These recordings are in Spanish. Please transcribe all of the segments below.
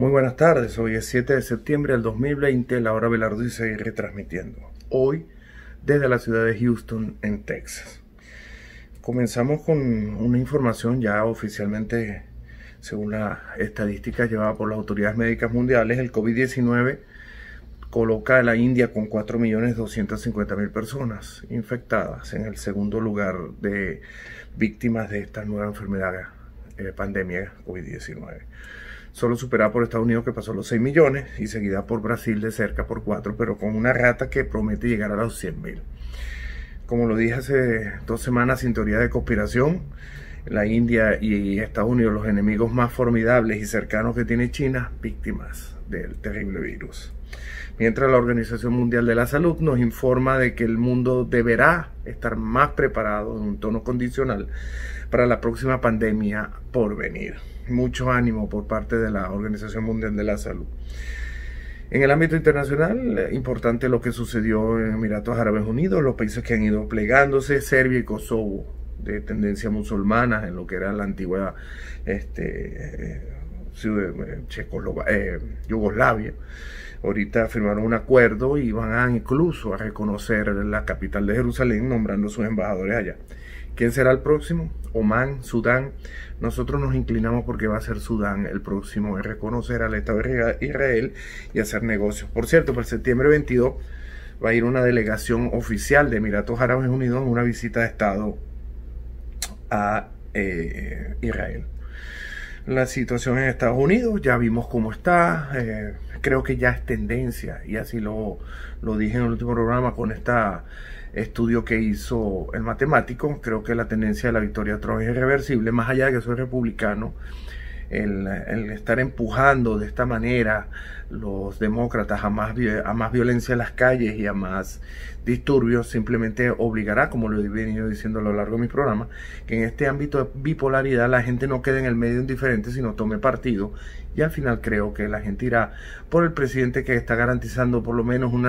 Muy buenas tardes, hoy es 7 de septiembre del 2020, Laura Velardo y seguir retransmitiendo. Hoy desde la ciudad de Houston, en Texas. Comenzamos con una información ya oficialmente, según las estadísticas llevadas por las autoridades médicas mundiales. El COVID-19 coloca a la India con 4.250.000 personas infectadas en el segundo lugar de víctimas de esta nueva enfermedad, pandemia COVID-19. Solo superada por Estados Unidos, que pasó los 6 millones, y seguida por Brasil de cerca por 4, pero con una rata que promete llegar a los 100.000. Como lo dije hace 2 semanas, sin teoría de conspiración, la India y Estados Unidos, los enemigos más formidables y cercanos que tiene China, víctimas del terrible virus. Mientras la Organización Mundial de la Salud nos informa de que el mundo deberá estar más preparado en un tono condicional para la próxima pandemia por venir. Mucho ánimo por parte de la Organización Mundial de la Salud. En el ámbito internacional, importante lo que sucedió en Emiratos Árabes Unidos, los países que han ido plegándose, Serbia y Kosovo, de tendencia musulmana, en lo que era la antigua Yugoslavia. Ahorita firmaron un acuerdo y van incluso a reconocer la capital de Jerusalén, nombrando sus embajadores allá. ¿Quién será el próximo? Omán, Sudán. Nosotros nos inclinamos porque va a ser Sudán el próximo en reconocer al Estado de Israel y hacer negocios. Por cierto, para el septiembre 22 va a ir una delegación oficial de Emiratos Árabes Unidos en una visita de Estado a Israel. La situación en Estados Unidos, ya vimos cómo está. Creo que ya es tendencia, y así lo dije en el último programa con este estudio que hizo el matemático. Creo que la tendencia de la victoria de Trump es irreversible, más allá de que soy republicano. El estar empujando de esta manera los demócratas a más violencia en las calles y a más disturbios simplemente obligará, como lo he venido diciendo a lo largo de mi programa, que en este ámbito de bipolaridad la gente no quede en el medio indiferente, sino tome partido. Y al final creo que la gente irá por el presidente que está garantizando por lo menos un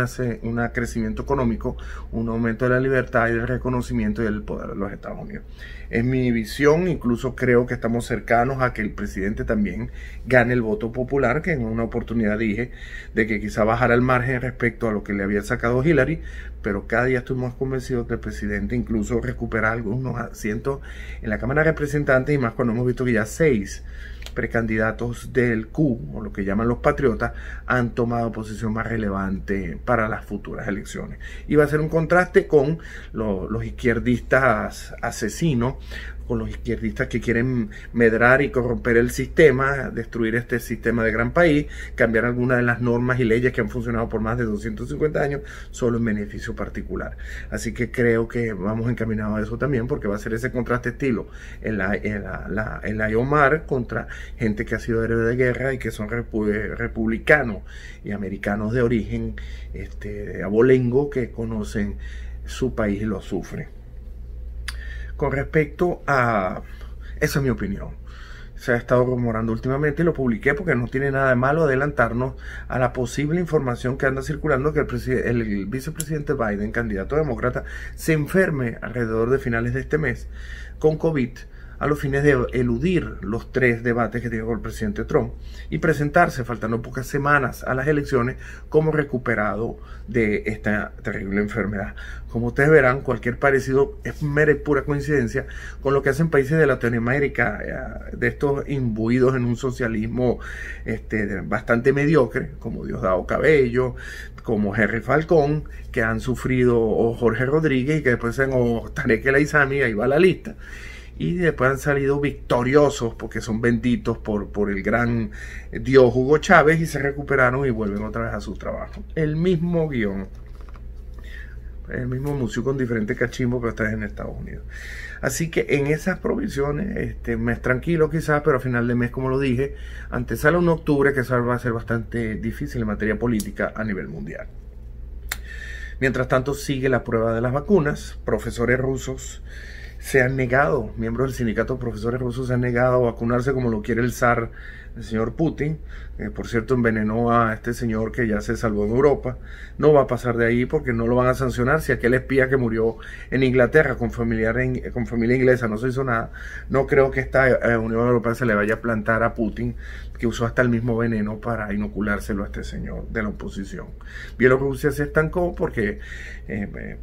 crecimiento económico, un aumento de la libertad y del reconocimiento y del poder de los Estados Unidos. Es mi visión, incluso creo que estamos cercanos a que el presidente también gane el voto popular, que en una oportunidad dije de que quizá bajara el margen respecto a lo que le había sacado Hillary, pero cada día estoy más convencido que el presidente incluso recupera algunos asientos en la Cámara de Representantes, y más cuando hemos visto que ya 6 precandidatos del Q, o lo que llaman los patriotas, han tomado posición más relevante para las futuras elecciones. Y va a ser un contraste con los izquierdistas asesinos, con los izquierdistas que quieren medrar y corromper el sistema, destruir este sistema de gran país, cambiar algunas de las normas y leyes que han funcionado por más de 250 años, solo en beneficio particular. Así que creo que vamos encaminados a eso también, porque va a ser ese contraste estilo en la IOMAR contra gente que ha sido héroe de guerra y que son republicanos y americanos de origen abolengo, que conocen su país y lo sufren. Con respecto a... esa es mi opinión. Se ha estado rumorando últimamente y lo publiqué porque no tiene nada de malo adelantarnos a la posible información que anda circulando, que el vicepresidente Biden, candidato demócrata, se enferme alrededor de finales de este mes con COVID, a los fines de eludir los 3 debates que tiene con el presidente Trump y presentarse, faltando pocas semanas a las elecciones, como recuperado de esta terrible enfermedad. Como ustedes verán, cualquier parecido es mera y pura coincidencia con lo que hacen países de Latinoamérica, de estos imbuidos en un socialismo bastante mediocre, como Diosdado Cabello, como Henry Falcón, que han sufrido, o Jorge Rodríguez, y que después o Tarek El Aissami, ahí va la lista. Y después han salido victoriosos porque son benditos por el gran Dios Hugo Chávez, y se recuperaron y vuelven otra vez a su trabajo. El mismo guión, el mismo museo con diferentes cachimbos, pero esta vez en Estados Unidos. Así que en esas provisiones, mes tranquilo quizás, pero a final de mes, como lo dije, antesala un octubre que va a ser bastante difícil en materia política a nivel mundial. Mientras tanto, sigue la prueba de las vacunas. Profesores rusos se han negado, miembros del sindicato de profesores rusos se han negado a vacunarse como lo quiere el zar el señor Putin, por cierto envenenó a este señor que ya se salvó en Europa, no va a pasar de ahí porque no lo van a sancionar. Si aquel espía que murió en Inglaterra con familia inglesa no se hizo nada, no creo que esta Unión Europea se le vaya a plantar a Putin, que usó hasta el mismo veneno para inoculárselo a este señor de la oposición. Bielorrusia se estancó porque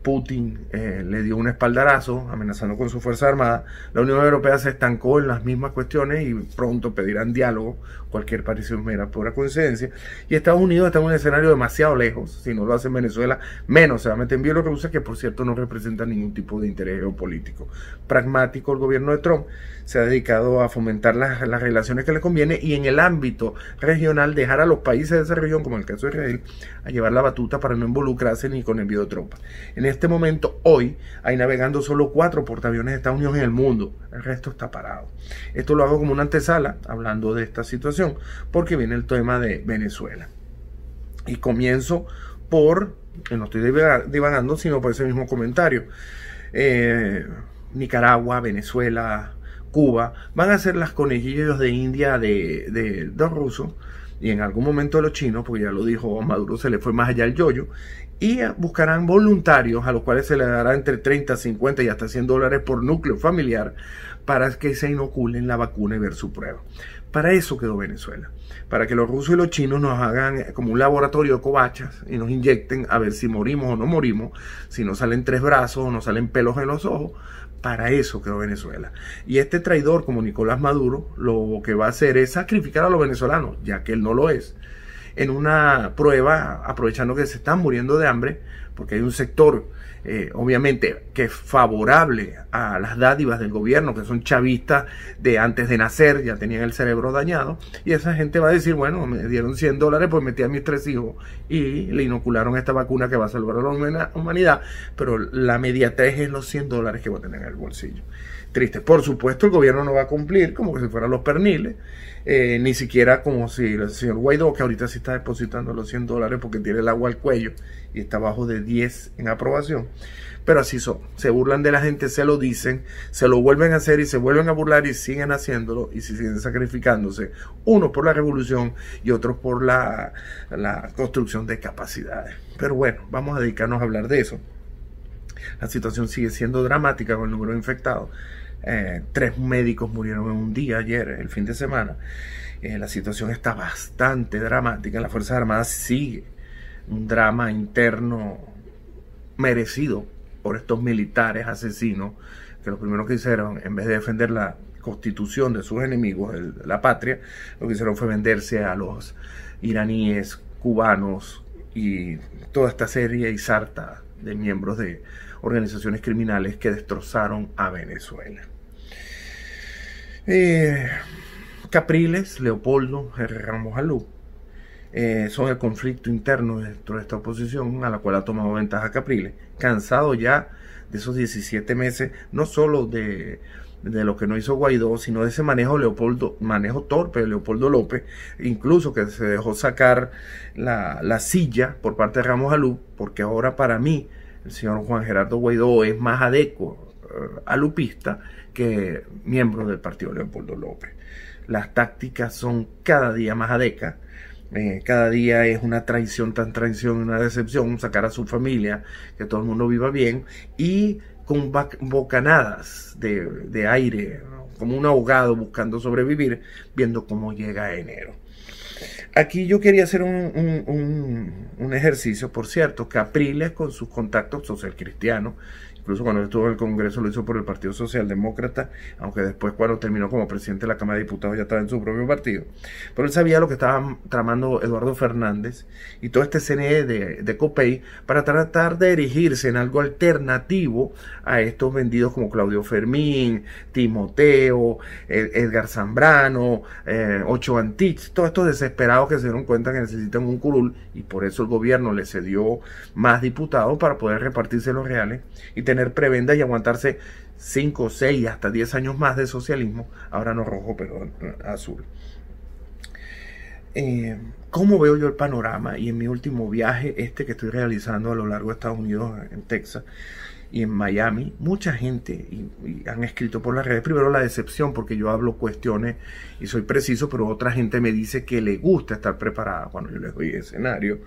Putin le dio un espaldarazo amenazando con su fuerza armada. La Unión Europea se estancó en las mismas cuestiones y pronto pedirán diálogo. Cualquier parecido mera pura coincidencia. Y Estados Unidos está en un escenario demasiado lejos. Si no lo hace en Venezuela, menos se va a meter en Bielorrusia, que por cierto no representa ningún tipo de interés geopolítico. Pragmático, el gobierno de Trump se ha dedicado a fomentar las relaciones que le conviene, y en el ámbito regional dejar a los países de esa región, como en el caso de Israel, a llevar la batuta para no involucrarse ni con envío de tropas. En este momento, hoy, hay navegando solo 4 portaaviones de Estados Unidos en el mundo. El resto está parado. Esto lo hago como una antesala, hablando de esta situación, porque viene el tema de Venezuela. Y comienzo por, no estoy divagando, sino por ese mismo comentario. Nicaragua, Venezuela, Cuba, van a ser las conejillos de India de los rusos, y en algún momento de los chinos, porque ya lo dijo Maduro, se le fue más allá el yoyo, y buscarán voluntarios a los cuales se les dará entre 30, 50 y hasta $100 por núcleo familiar para que se inoculen la vacuna y ver su prueba. Para eso quedó Venezuela, para que los rusos y los chinos nos hagan como un laboratorio de covachas y nos inyecten a ver si morimos o no morimos, si nos salen 3 brazos o nos salen pelos en los ojos. Para eso quedó Venezuela. Y este traidor como Nicolás Maduro lo que va a hacer es sacrificar a los venezolanos, ya que él no lo es, en una prueba, aprovechando que se están muriendo de hambre, porque hay un sector obviamente que es favorable a las dádivas del gobierno, que son chavistas de antes de nacer, ya tenían el cerebro dañado, y esa gente va a decir, bueno, me dieron $100, pues metí a mis 3 hijos y le inocularon esta vacuna que va a salvar a la humanidad, pero la mediatez es los $100 que va a tener en el bolsillo. Triste. Por supuesto, el gobierno no va a cumplir, como que si fueran los perniles, ni siquiera como si el señor Guaidó, que ahorita sí está depositando los $100 porque tiene el agua al cuello y está abajo de 10 en aprobación. Pero así son, se burlan de la gente, se lo dicen, se lo vuelven a hacer y se vuelven a burlar y siguen haciéndolo y siguen sacrificándose, unos por la revolución y otros por la construcción de capacidades. Pero bueno, vamos a dedicarnos a hablar de eso. La situación sigue siendo dramática con el número de infectados. 3 médicos murieron en un día ayer, el fin de semana. La situación está bastante dramática. En las Fuerzas Armadas sigue un drama interno merecido por estos militares asesinos, que lo primero que hicieron, en vez de defender la constitución de sus enemigos, la patria, lo que hicieron fue venderse a los iraníes, cubanos y toda esta serie y sarta de miembros de organizaciones criminales que destrozaron a Venezuela. Capriles, Leopoldo, Ramos Alú, son el conflicto interno dentro de esta oposición, a la cual ha tomado ventaja Capriles, cansado ya de esos 17 meses, no solo de lo que no hizo Guaidó, sino de ese manejo torpe de Leopoldo López, incluso que se dejó sacar la silla por parte de Ramos Alú, porque ahora para mí el señor Juan Gerardo Guaidó es más adecuado alupista que miembro del partido Leopoldo López. Las tácticas son cada día más adecas, cada día es una traición, una decepción, sacar a su familia, que todo el mundo viva bien, y con bocanadas de aire, como un ahogado buscando sobrevivir, viendo cómo llega enero. Aquí yo quería hacer un ejercicio, por cierto, Capriles con sus contactos socialcristianos, incluso cuando estuvo en el Congreso lo hizo por el Partido Socialdemócrata, aunque después cuando terminó como presidente de la Cámara de Diputados ya estaba en su propio partido. Pero él sabía lo que estaba tramando Eduardo Fernández y todo este CNE de Copey para tratar de erigirse en algo alternativo a estos vendidos como Claudio Fermín, Timoteo, Edgar Zambrano, Ocho Antich, todos estos desesperados que se dieron cuenta que necesitan un curul, y por eso el gobierno le cedió más diputados para poder repartirse los reales y tener prebenda y aguantarse 5, 6, hasta 10 años más de socialismo, ahora no rojo, pero azul. ¿Cómo veo yo el panorama? Y en mi último viaje, que estoy realizando a lo largo de Estados Unidos, en Texas, y en Miami, mucha gente, y han escrito por las redes, primero la decepción, porque yo hablo cuestiones y soy preciso, pero otra gente me dice que le gusta estar preparada cuando yo les doy escenario.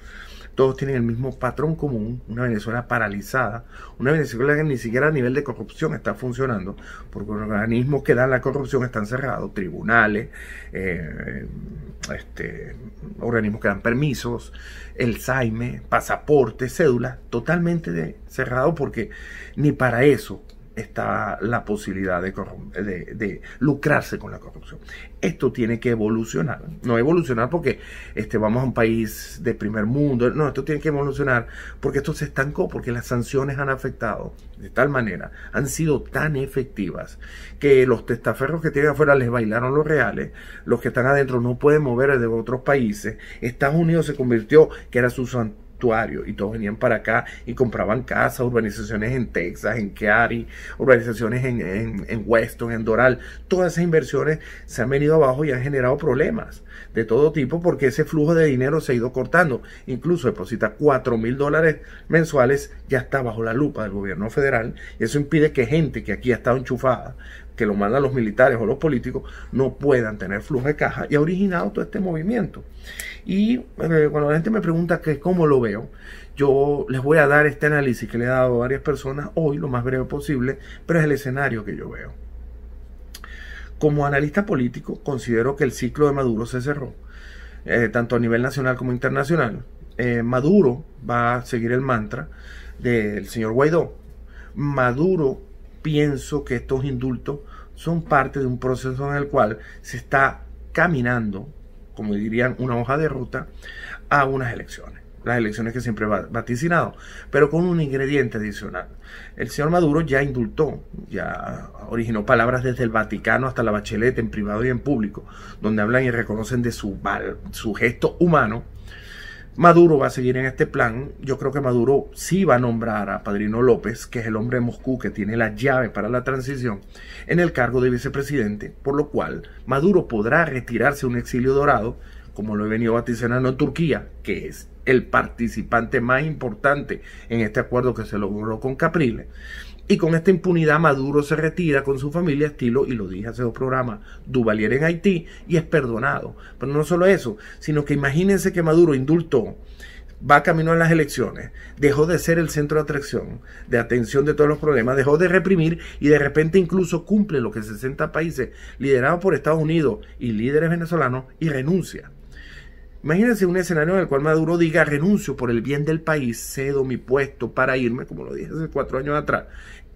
Todos tienen el mismo patrón común, una Venezuela paralizada, una Venezuela que ni siquiera a nivel de corrupción está funcionando, porque los organismos que dan la corrupción están cerrados, tribunales, organismos que dan permisos, el SAIME, pasaportes, cédulas, totalmente cerrado, porque ni para eso está la posibilidad de lucrarse con la corrupción. Esto tiene que evolucionar, no evolucionar porque vamos a un país de primer mundo, no, esto tiene que evolucionar porque esto se estancó, porque las sanciones han afectado de tal manera, han sido tan efectivas que los testaferros que tienen afuera les bailaron los reales, los que están adentro no pueden mover de otros países. Estados Unidos se convirtió, que era su santuario, y todos venían para acá y compraban casas, urbanizaciones en Texas, en Kearney, urbanizaciones en Weston, en Doral. Todas esas inversiones se han venido abajo y han generado problemas de todo tipo, porque ese flujo de dinero se ha ido cortando. Incluso deposita $4,000 mensuales, ya está bajo la lupa del gobierno federal, y eso impide que gente que aquí ha estado enchufada, que lo mandan los militares o los políticos, no puedan tener flujo de caja, y ha originado todo este movimiento. Y cuando la gente me pregunta que cómo lo veo, yo les voy a dar este análisis que le he dado a varias personas hoy, lo más breve posible, pero es el escenario que yo veo. Como analista político, considero que el ciclo de Maduro se cerró, tanto a nivel nacional como internacional. Maduro va a seguir el mantra del señor Guaidó. Maduro, pienso que estos indultos son parte de un proceso en el cual se está caminando, como dirían, una hoja de ruta a unas elecciones. Las elecciones que siempre va vaticinado, pero con un ingrediente adicional. El señor Maduro ya indultó, ya originó palabras desde el Vaticano hasta la Bachelet, en privado y en público, donde hablan y reconocen de su gesto humano. Maduro va a seguir en este plan. Yo creo que Maduro sí va a nombrar a Padrino López, que es el hombre de Moscú que tiene la llave para la transición, en el cargo de vicepresidente, por lo cual Maduro podrá retirarse a un exilio dorado, como lo he venido vaticinando en Turquía, que es el participante más importante en este acuerdo que se logró con Capriles. Y con esta impunidad Maduro se retira con su familia, estilo, y lo dije hace 2 programas, Duvalier en Haití, y es perdonado. Pero no solo eso, sino que imagínense que Maduro indultó, va camino a las elecciones, dejó de ser el centro de atracción, de atención de todos los problemas, dejó de reprimir, y de repente incluso cumple lo que 60 países liderados por Estados Unidos y líderes venezolanos, y renuncia. Imagínense un escenario en el cual Maduro diga: renuncio por el bien del país, cedo mi puesto para irme, como lo dije hace 4 años atrás,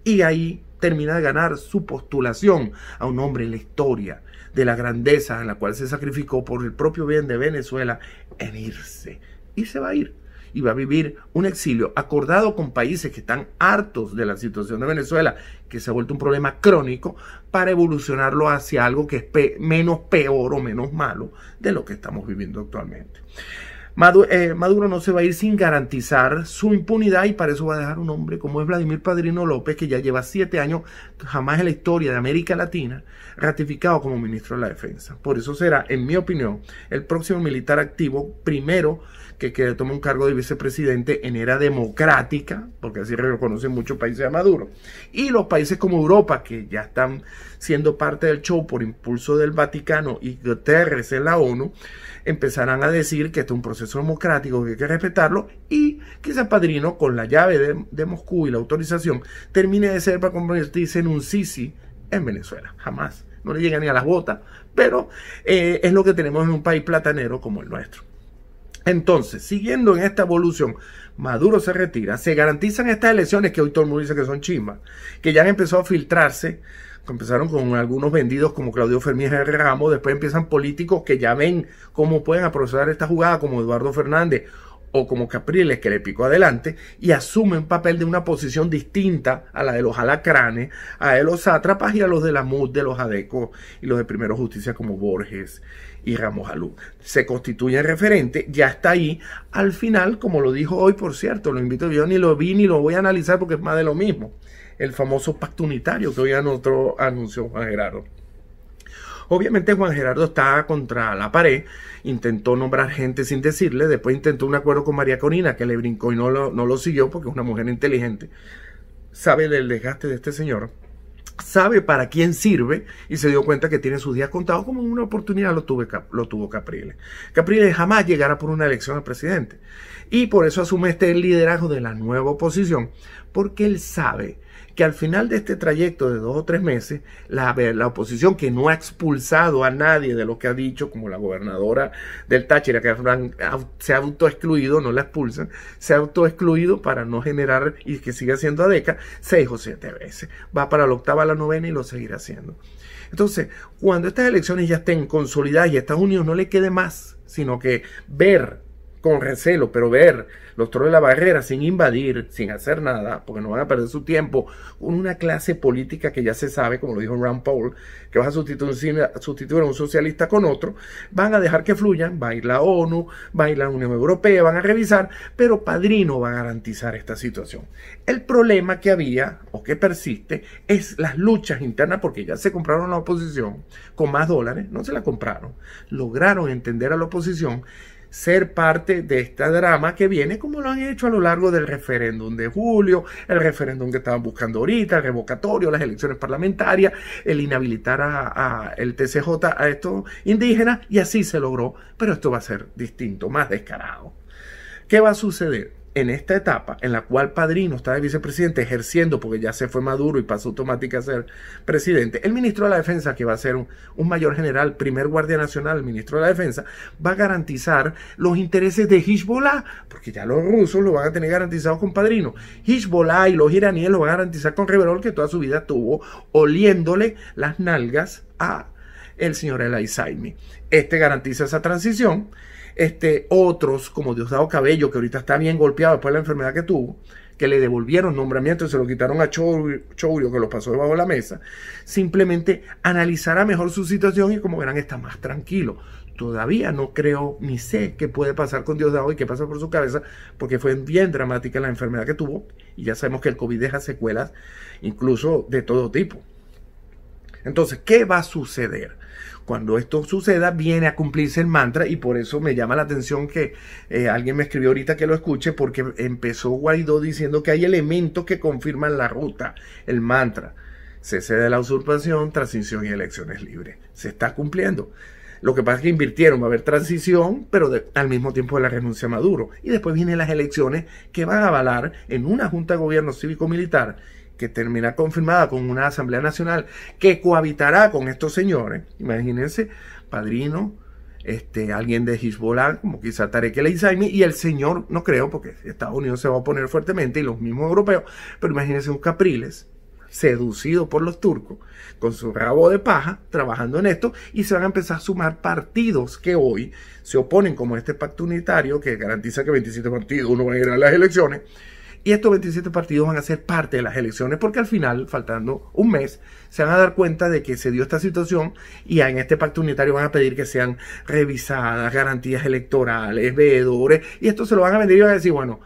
y ahí termina de ganar su postulación a un hombre en la historia de la grandeza en la cual se sacrificó por el propio bien de Venezuela en irse. Y se va a ir. Y va a vivir un exilio acordado con países que están hartos de la situación de Venezuela, que se ha vuelto un problema crónico, para evolucionarlo hacia algo que es menos peor o menos malo de lo que estamos viviendo actualmente. Maduro no se va a ir sin garantizar su impunidad, y para eso va a dejar un hombre como es Vladimir Padrino López, que ya lleva 7 años, jamás en la historia de América Latina, ratificado como ministro de la Defensa. Por eso será, en mi opinión, el próximo militar activo, primero que tome un cargo de vicepresidente en era democrática, porque así reconocen muchos países a Maduro. Y los países como Europa, que ya están siendo parte del show por impulso del Vaticano y Guterres en la ONU, empezarán a decir que este es un proceso democrático, que hay que respetarlo, y quizás Padrino, con la llave de Moscú y la autorización, termine de ser para convertirse en un Sisi en Venezuela. Jamás, no le llega ni a las botas, pero es lo que tenemos en un país platanero como el nuestro. Entonces, siguiendo en esta evolución, Maduro se retira, se garantizan estas elecciones que hoy todo el mundo dice que son chimbas, que ya han empezado a filtrarse. Empezaron con algunos vendidos como Claudio Fermín y Ramos, después empiezan políticos que ya ven cómo pueden aprovechar esta jugada, como Eduardo Fernández o como Capriles, que le picó adelante, y asumen papel de una posición distinta a la de los alacranes, a de los sátrapas y a los de la MUD, de los adecos y los de Primero Justicia como Borges y Ramos Alú. Se constituye referente, ya está ahí. Al final, como lo dijo hoy, por cierto, lo invito, yo ni lo vi ni lo voy a analizar porque es más de lo mismo, el famoso pacto unitario que hoy anunció Juan Gerardo. Obviamente Juan Gerardo está contra la pared, intentó nombrar gente sin decirle, después intentó un acuerdo con María Corina, que le brincó y no lo siguió porque es una mujer inteligente. sabe del desgaste de este señor, sabe para quién sirve y se dio cuenta que tiene sus días contados, como en una oportunidad lo tuvo Capriles. Capriles jamás llegará por una elección al presidente y por eso asume este liderazgo de la nueva oposición, porque él sabe que al final de este trayecto de 2 o 3 meses, la oposición, que no ha expulsado a nadie de lo que ha dicho, como la gobernadora del Táchira, que se ha autoexcluido, no la expulsan, se ha autoexcluido para no generar y que siga siendo ADECA 6 o 7 veces. Va para la 8ª, la 9ª y lo seguirá haciendo. Entonces, cuando estas elecciones ya estén consolidadas y a Estados Unidos no le quede más, sino que ver con recelo, pero ver los toros de la barrera sin invadir, sin hacer nada, porque no van a perder su tiempo con una clase política que ya se sabe, como lo dijo Rand Paul, que vas a sustituir a un socialista con otro, van a dejar que fluyan, va a ir la ONU, va a ir la Unión Europea, van a revisar, pero Padrino va a garantizar esta situación. El problema que había, o que persiste, es las luchas internas, porque ya se compraron la oposición con más dólares, no se la compraron, lograron entender a la oposición, ser parte de este drama que viene, como lo han hecho a lo largo del referéndum de julio, el referéndum que estaban buscando ahorita, el revocatorio, las elecciones parlamentarias, el inhabilitar a el TCJ a estos indígenas, y así se logró, pero esto va a ser distinto, más descarado. ¿Qué va a suceder? En esta etapa en la cual Padrino está de vicepresidente ejerciendo, porque ya se fue Maduro y pasó automática a ser presidente, el ministro de la Defensa, que va a ser un mayor general, primer guardia nacional, el ministro de la Defensa, va a garantizar los intereses de Hezbollah, porque ya los rusos lo van a tener garantizados con Padrino. Hezbollah y los iraníes lo van a garantizar con Reverol, que toda su vida estuvo oliéndole las nalgas a el señor El Aizami. Este garantiza esa transición. Otros, como Diosdado Cabello, que ahorita está bien golpeado después de la enfermedad que tuvo, que le devolvieron nombramiento y se lo quitaron a Chourio, que lo pasó debajo de la mesa, simplemente analizará mejor su situación y, como verán, está más tranquilo. Todavía no creo ni sé qué puede pasar con Diosdado y qué pasa por su cabeza, porque fue bien dramática la enfermedad que tuvo, y ya sabemos que el COVID deja secuelas incluso de todo tipo. Entonces, ¿qué va a suceder? Cuando esto suceda, viene a cumplirse el mantra, y por eso me llama la atención que alguien me escribió ahorita que lo escuche, porque empezó Guaidó diciendo que hay elementos que confirman la ruta, el mantra: cese de la usurpación, transición y elecciones libres. Se está cumpliendo. Lo que pasa es que invirtieron, va a haber transición, pero al mismo tiempo de la renuncia a Maduro. Y después vienen las elecciones que van a avalar en una junta de gobierno cívico-militar, que termina confirmada con una Asamblea Nacional que cohabitará con estos señores. Imagínense, Padrino, alguien de Hezbollah, como quizá Tarek El Aizami, y el señor, no creo, porque Estados Unidos se va a oponer fuertemente, y los mismos europeos, pero imagínense un Capriles, seducido por los turcos, con su rabo de paja, trabajando en esto, y se van a empezar a sumar partidos que hoy se oponen, como este pacto unitario, que garantiza que 27 partidos no van a ir a las elecciones. Y estos 27 partidos van a ser parte de las elecciones, porque al final, faltando un mes, se van a dar cuenta de que se dio esta situación, y en este pacto unitario van a pedir que sean revisadas garantías electorales, veedores, y esto se lo van a vender y van a decir, bueno,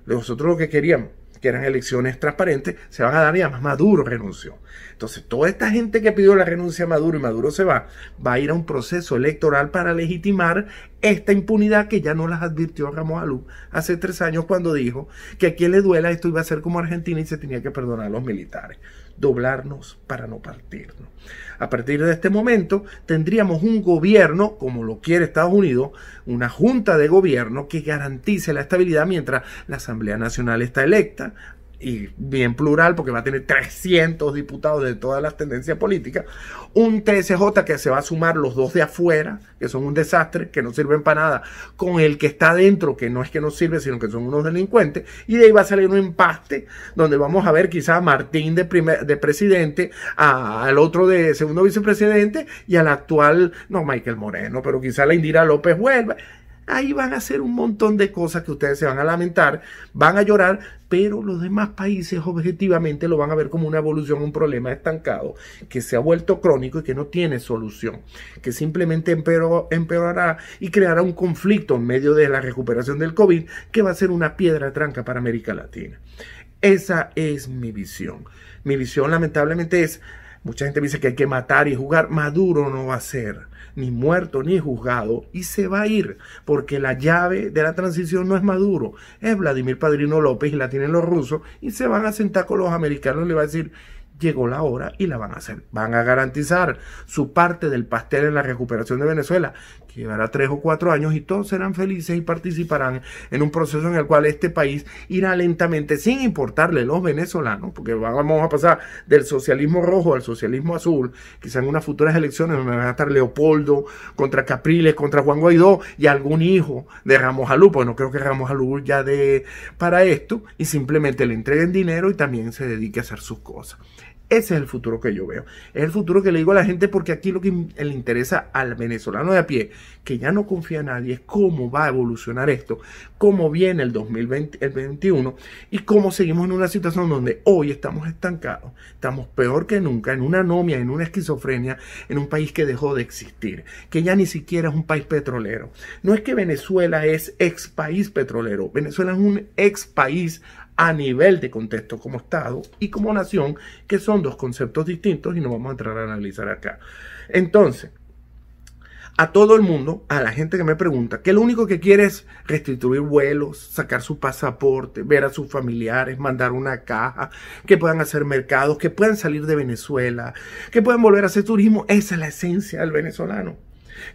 nosotros lo que queríamos, que eran elecciones transparentes, se van a dar, y además Maduro renunció. Entonces, toda esta gente que pidió la renuncia a Maduro y Maduro se va a ir a un proceso electoral para legitimar esta impunidad que ya nos las advirtió Ramos Alú hace 3 años, cuando dijo que a quien le duela esto iba a ser como Argentina y se tenía que perdonar a los militares. Doblarnos para no partirnos. A partir de este momento tendríamos un gobierno, como lo quiere Estados Unidos, una junta de gobierno que garantice la estabilidad mientras la Asamblea Nacional está electa, y bien plural, porque va a tener 300 diputados de todas las tendencias políticas, un TSJ que se va a sumar los 2 de afuera, que son un desastre, que no sirven para nada, con el que está adentro, que no es que no sirve, sino que son unos delincuentes, y de ahí va a salir un empaste, donde vamos a ver quizá a Martín de presidente, al otro de segundo vicepresidente, y al actual, no Michael Moreno, pero quizá la Indira López vuelva. Ahí van a hacer un montón de cosas que ustedes se van a lamentar, van a llorar, pero los demás países objetivamente lo van a ver como una evolución, un problema estancado, que se ha vuelto crónico y que no tiene solución, que simplemente empeorará y creará un conflicto en medio de la recuperación del COVID, que va a ser una piedra de tranca para América Latina. Esa es mi visión. Mi visión, lamentablemente, es Mucha gente dice que hay que matar y juzgar. Maduro no va a ser ni muerto ni juzgado y se va a ir, porque la llave de la transición no es Maduro, es Vladimir Padrino López y la tienen los rusos y se van a sentar con los americanos y le va a decir: llegó la hora y la van a hacer. Van a garantizar su parte del pastel en la recuperación de Venezuela, que llevará 3 o 4 años y todos serán felices y participarán en un proceso en el cual este país irá lentamente, sin importarle los venezolanos, porque vamos a pasar del socialismo rojo al socialismo azul, quizá en unas futuras elecciones donde van a estar Leopoldo contra Capriles, contra Juan Guaidó y algún hijo de Ramos Alú, pues no creo que Ramos Alú ya dé para esto, y simplemente le entreguen dinero y también se dedique a hacer sus cosas. Ese es el futuro que yo veo. Es el futuro que le digo a la gente, porque aquí lo que le interesa al venezolano de a pie, que ya no confía en nadie, es cómo va a evolucionar esto, cómo viene el 2021 y cómo seguimos en una situación donde hoy estamos estancados, estamos peor que nunca, en una anomia, en una esquizofrenia, en un país que dejó de existir, que ya ni siquiera es un país petrolero. No es que Venezuela es ex país petrolero, Venezuela es un ex país a nivel de contexto como Estado y como nación, que son dos conceptos distintos y no vamos a entrar a analizar acá. Entonces, a todo el mundo, a la gente que me pregunta, que lo único que quiere es restituir vuelos, sacar su pasaporte, ver a sus familiares, mandar una caja, que puedan hacer mercados, que puedan salir de Venezuela, que puedan volver a hacer turismo, esa es la esencia del venezolano.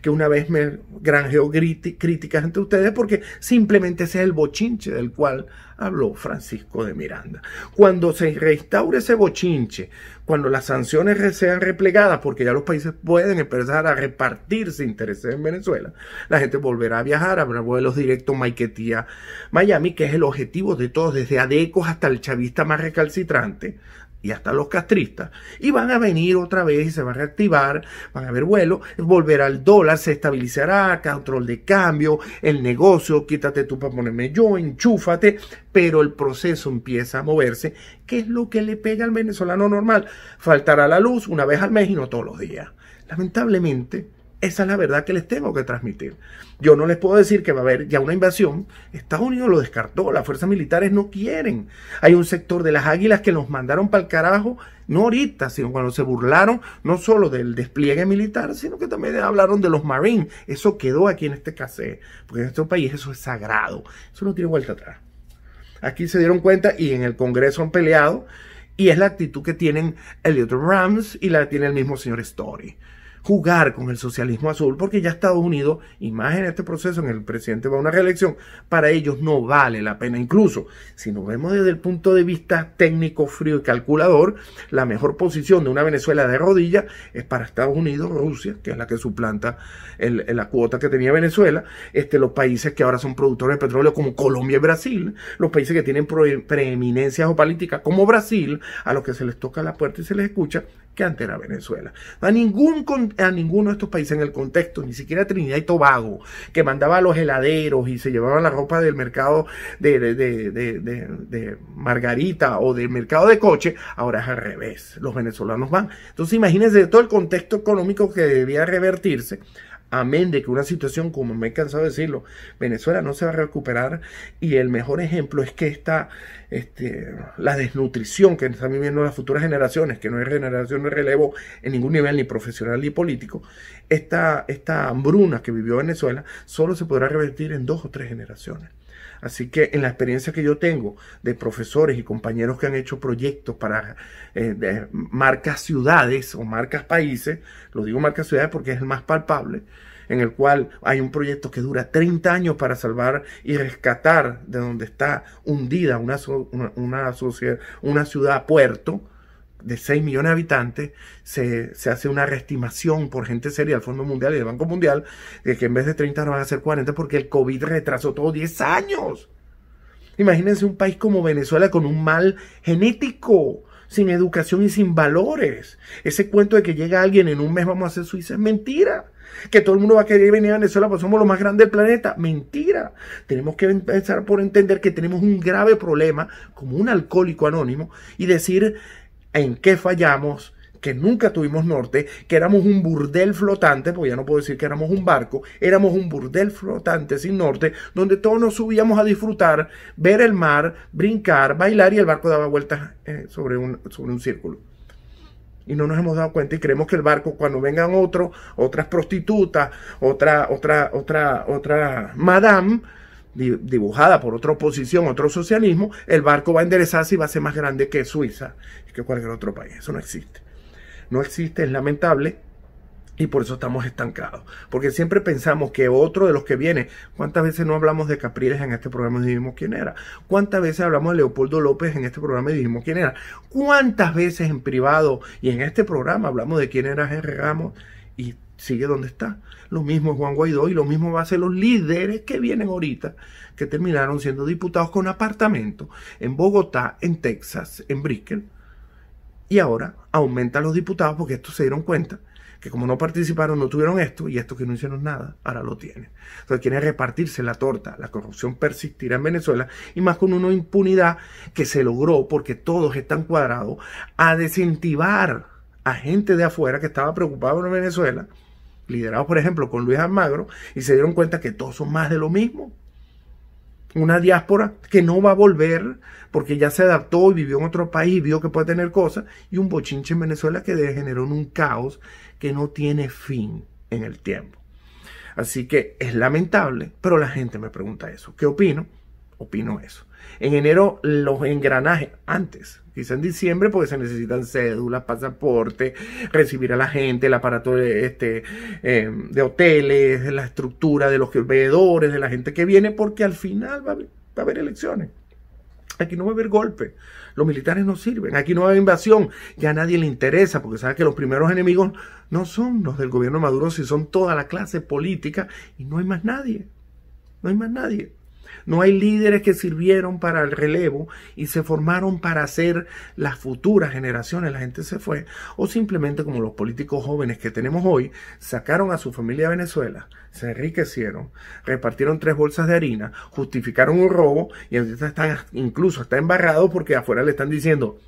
Que una vez me granjeó críticas entre ustedes porque simplemente ese es el bochinche del cual habló Francisco de Miranda. Cuando se restaure ese bochinche, cuando las sanciones sean replegadas, porque ya los países pueden empezar a repartirse intereses en Venezuela, la gente volverá a viajar, habrá vuelos directos Maiquetía, Miami, que es el objetivo de todos, desde Adecos hasta el chavista más recalcitrante, y hasta los castristas, y van a venir otra vez y se va a reactivar, van a haber vuelos, volverá al dólar, se estabilizará, control de cambio, el negocio, quítate tú para ponerme yo, enchúfate, pero el proceso empieza a moverse, que es lo que le pega al venezolano normal. Faltará la luz una vez al mes y no todos los días. Lamentablemente, esa es la verdad que les tengo que transmitir. Yo no les puedo decir que va a haber ya una invasión. Estados Unidos lo descartó. Las fuerzas militares no quieren. Hay un sector de las águilas que los mandaron para el carajo, no ahorita, sino cuando se burlaron no solo del despliegue militar, sino que también hablaron de los Marines. Eso quedó aquí en este casé, porque en este país eso es sagrado. Eso no tiene vuelta atrás. Aquí se dieron cuenta y en el Congreso han peleado, y es la actitud que tienen Elliot Rams y la tiene el mismo señor Story. Jugar con el socialismo azul, porque ya Estados Unidos, y más en este proceso en el presidente va a una reelección, para ellos no vale la pena. Incluso si nos vemos desde el punto de vista técnico, frío y calculador, la mejor posición de una Venezuela de rodillas es para Estados Unidos, Rusia, que es la que suplanta la cuota que tenía Venezuela, los países que ahora son productores de petróleo como Colombia y Brasil, los países que tienen preeminencia geopolítica como Brasil, a los que se les toca la puerta y se les escucha, que antes era Venezuela. A ninguno de estos países en el contexto, ni siquiera Trinidad y Tobago, que mandaba a los heladeros y se llevaban la ropa del mercado de Margarita o del mercado de coche, ahora es al revés. Los venezolanos van. Entonces imagínense todo el contexto económico que debía revertirse. Amén de que una situación, como me he cansado de decirlo, Venezuela no se va a recuperar, y el mejor ejemplo es que la desnutrición que están viviendo las futuras generaciones, que no hay generación de relevo en ningún nivel, ni profesional ni político, esta hambruna que vivió Venezuela solo se podrá revertir en 2 o 3 generaciones. Así que en la experiencia que yo tengo de profesores y compañeros que han hecho proyectos para marcas ciudades o marcas países, lo digo marcas ciudades porque es el más palpable, en el cual hay un proyecto que dura 30 años para salvar y rescatar de donde está hundida una ciudad puerto de 6 millones de habitantes. Se hace una reestimación por gente seria del Fondo Mundial y del Banco Mundial de que en vez de 30 van a ser 40 porque el COVID retrasó todo 10 años. Imagínense un país como Venezuela con un mal genético, sin educación y sin valores. Ese cuento de que llega alguien en un mes vamos a hacer Suiza es mentira. Que todo el mundo va a querer venir a Venezuela porque somos los más grandes del planeta. Mentira. Tenemos que empezar por entender que tenemos un grave problema como un alcohólico anónimo y decir en qué fallamos, que nunca tuvimos norte, que éramos un burdel flotante, porque ya no puedo decir que éramos un barco, éramos un burdel flotante sin norte, donde todos nos subíamos a disfrutar, ver el mar, brincar, bailar, y el barco daba vueltas sobre un círculo. Y no nos hemos dado cuenta y creemos que el barco, cuando vengan otras prostitutas, otra madame, dibujada por otra oposición, otro socialismo, el barco va a enderezarse y va a ser más grande que Suiza y que cualquier otro país. Eso no existe. No existe, es lamentable. Y por eso estamos estancados. Porque siempre pensamos que otro de los que viene. ¿Cuántas veces no hablamos de Capriles en este programa y dijimos quién era? ¿Cuántas veces hablamos de Leopoldo López en este programa y dijimos quién era? ¿Cuántas veces en privado y en este programa hablamos de quién era Henry Ramos y sigue donde está? Lo mismo es Juan Guaidó y lo mismo va a ser los líderes que vienen ahorita, que terminaron siendo diputados con apartamento en Bogotá, en Texas, en Brickell. Y ahora aumentan los diputados porque estos se dieron cuenta que como no participaron, no tuvieron esto, y estos que no hicieron nada, ahora lo tienen. Entonces quieren repartirse la torta. La corrupción persistirá en Venezuela, y más con una impunidad que se logró porque todos están cuadrados a desincentivar a gente de afuera que estaba preocupada por Venezuela, liderados por ejemplo con Luis Almagro, y se dieron cuenta que todos son más de lo mismo. Una diáspora que no va a volver porque ya se adaptó y vivió en otro país y vio que puede tener cosas, y un bochinche en Venezuela que degeneró en un caos que no tiene fin en el tiempo. Así que es lamentable, pero la gente me pregunta eso. ¿Qué opino? Opino eso. En enero los engranajes, antes, quizá en diciembre, porque se necesitan cédulas, pasaporte, recibir a la gente, el aparato de hoteles, la estructura de los veedores, de la gente que viene, porque al final va a haber elecciones. Aquí no va a haber golpe. Los militares no sirven. Aquí no va a haber invasión. Ya a nadie le interesa, porque sabe que los primeros enemigos no son los del gobierno de Maduro, sino son toda la clase política, y no hay más nadie. No hay más nadie. No hay líderes que sirvieron para el relevo y se formaron para hacer las futuras generaciones. La gente se fue. O simplemente, como los políticos jóvenes que tenemos hoy, sacaron a su familia a Venezuela, se enriquecieron, repartieron 3 bolsas de harina, justificaron un robo y ahorita están incluso está embarrados porque afuera le están diciendo: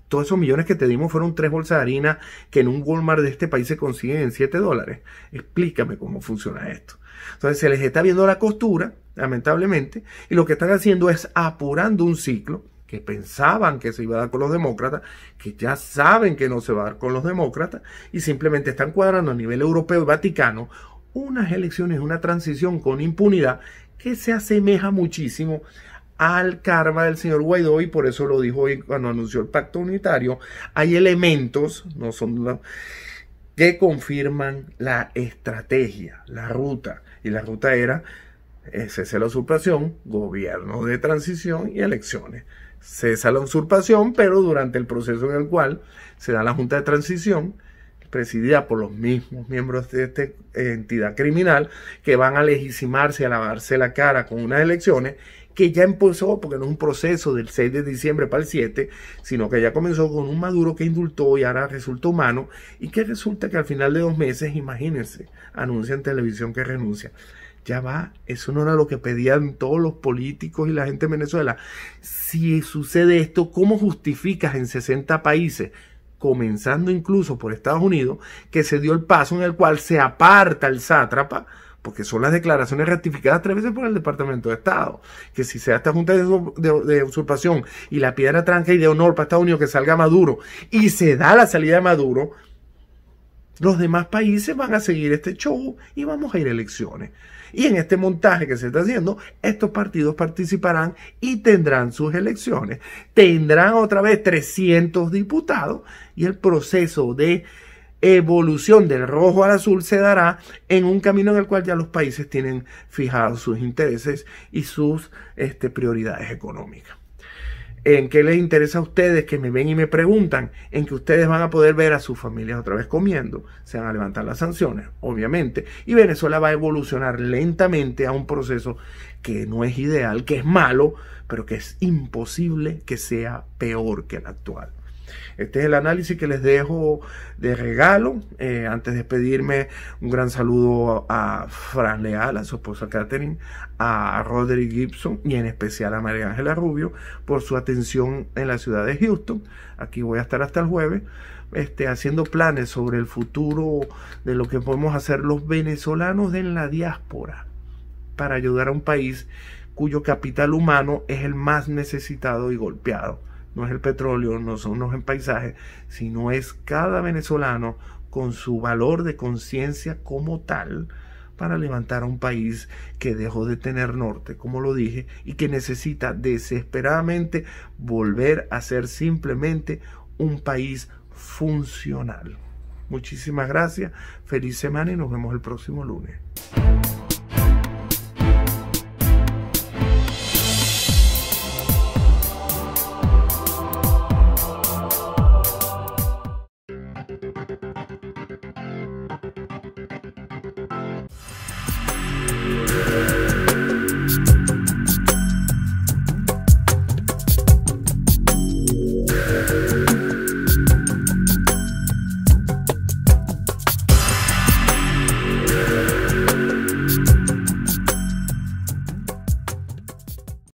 todos esos millones que te dimos fueron 3 bolsas de harina que en un Walmart de este país se consiguen en $7. Explícame cómo funciona esto. Entonces se les está viendo la costura, lamentablemente, y lo que están haciendo es apurando un ciclo que pensaban que se iba a dar con los demócratas, que ya saben que no se va a dar con los demócratas, y simplemente están cuadrando a nivel europeo y Vaticano unas elecciones, una transición con impunidad que se asemeja muchísimo al karma del señor Guaidó, y por eso lo dijo hoy cuando anunció el pacto unitario. Hay elementos, no son que confirman la estrategia, la ruta, y la ruta era cese la usurpación, gobierno de transición y elecciones. Cesa la usurpación, pero durante el proceso en el cual se da la Junta de Transición, presidida por los mismos miembros de esta entidad criminal, que van a legitimarse, a lavarse la cara con unas elecciones que ya empezó, porque no es un proceso del 6 de diciembre para el 7, sino que ya comenzó con un Maduro que indultó y ahora resulta humano, y que resulta que al final de 2 meses, imagínense, anuncia en televisión que renuncia. Ya va, eso no era lo que pedían todos los políticos y la gente de Venezuela. Si sucede esto, ¿cómo justificas en 60 países, comenzando incluso por Estados Unidos, que se dio el paso en el cual se aparta el sátrapa? Porque son las declaraciones ratificadas 3 veces por el Departamento de Estado, que si se da esta junta de usurpación y la piedra tranca y de honor para Estados Unidos que salga Maduro, y se da la salida de Maduro, los demás países van a seguir este show y vamos a ir a elecciones. Y en este montaje que se está haciendo, estos partidos participarán y tendrán sus elecciones. Tendrán otra vez 300 diputados, y el proceso de evolución del rojo al azul se dará en un camino en el cual ya los países tienen fijados sus intereses y sus prioridades económicas. ¿En qué les interesa a ustedes que me ven y me preguntan? En que ustedes van a poder ver a sus familias otra vez comiendo. Se van a levantar las sanciones, obviamente. Y Venezuela va a evolucionar lentamente a un proceso que no es ideal, que es malo, pero que es imposible que sea peor que el actual. Este es el análisis que les dejo de regalo. Antes de despedirme, un gran saludo a Fran Leal, a su esposa Catherine, a Roderick Gibson y en especial a María Ángela Rubio por su atención en la ciudad de Houston. Aquí voy a estar hasta el jueves haciendo planes sobre el futuro de lo que podemos hacer los venezolanos en la diáspora para ayudar a un país cuyo capital humano es el más necesitado y golpeado no es el petróleo, no son los paisajes, sino es cada venezolano con su valor de conciencia como tal, para levantar a un país que dejó de tener norte, como lo dije, y que necesita desesperadamente volver a ser simplemente un país funcional. Muchísimas gracias, feliz semana y nos vemos el próximo lunes.